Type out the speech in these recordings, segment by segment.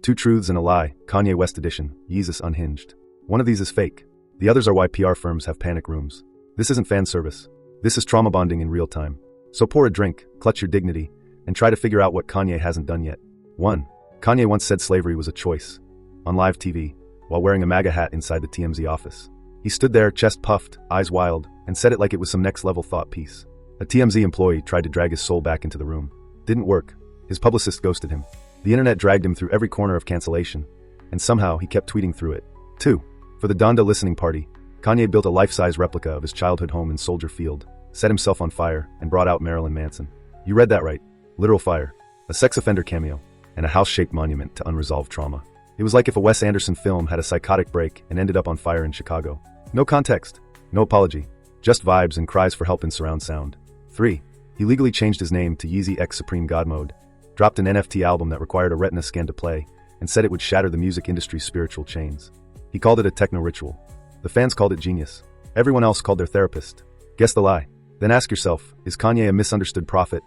Two Truths and a Lie, Kanye West Edition, Yeezus Unhinged. One of these is fake. The others are why PR firms have panic rooms. This isn't fan service. This is trauma bonding in real time. So pour a drink, clutch your dignity, and try to figure out what Kanye hasn't done yet. 1. Kanye once said slavery was a choice. On live TV, while wearing a MAGA hat inside the TMZ office. He stood there, chest puffed, eyes wild, and said it like it was some next-level thought piece. A TMZ employee tried to drag his soul back into the room. Didn't work. His publicist ghosted him. The internet dragged him through every corner of cancellation, and somehow he kept tweeting through it. 2. For the Donda listening party, Kanye built a life-size replica of his childhood home in Soldier Field, set himself on fire, and brought out Marilyn Manson. You read that right. Literal fire. A sex offender cameo, and a house-shaped monument to unresolved trauma. It was like if a Wes Anderson film had a psychotic break and ended up on fire in Chicago. No context, no apology, just vibes and cries for help in surround sound. 3. He legally changed his name to Yeezy X Supreme God Mode, dropped an NFT album that required a retina scan to play, and said it would shatter the music industry's spiritual chains. He called it a techno ritual. The fans called it genius. Everyone else called their therapist. Guess the lie. Then ask yourself, is Kanye a misunderstood prophet,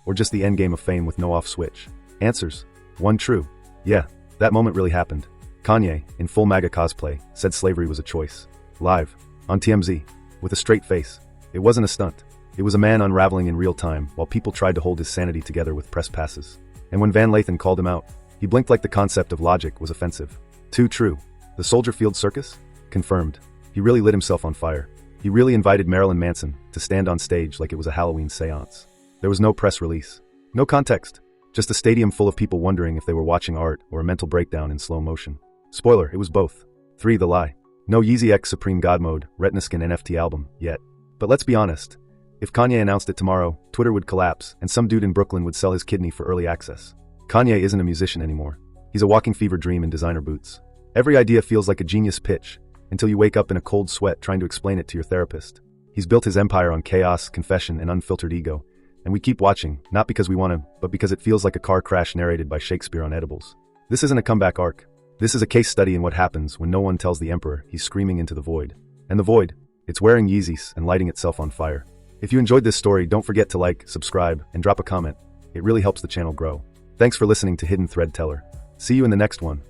or just the endgame of fame with no off switch? Answers. 1. True. Yeah, that moment really happened. Kanye, in full MAGA cosplay, said slavery was a choice. Live, on TMZ, with a straight face. It wasn't a stunt. It was a man unraveling in real time while people tried to hold his sanity together with press passes. And when Van Lathan called him out, he blinked like the concept of logic was offensive. 2. True. The Soldier Field circus? Confirmed. He really lit himself on fire. He really invited Marilyn Manson to stand on stage like it was a Halloween seance. There was no press release. No context. Just a stadium full of people wondering if they were watching art or a mental breakdown in slow motion. Spoiler, it was both. 3. The lie. No Yeezy X Supreme God Mode, retina skin NFT album, yet. But let's be honest. If Kanye announced it tomorrow, Twitter would collapse and some dude in Brooklyn would sell his kidney for early access. Kanye isn't a musician anymore. He's a walking fever dream in designer boots. Every idea feels like a genius pitch, until you wake up in a cold sweat trying to explain it to your therapist. He's built his empire on chaos, confession, and unfiltered ego. And we keep watching, not because we want to, but because it feels like a car crash narrated by Shakespeare on edibles. This isn't a comeback arc. This is a case study in what happens when no one tells the emperor he's screaming into the void. And the void, it's wearing Yeezys and lighting itself on fire. If you enjoyed this story, don't forget to like, subscribe, and drop a comment. It really helps the channel grow. Thanks for listening to Hidden Thread Teller. See you in the next one.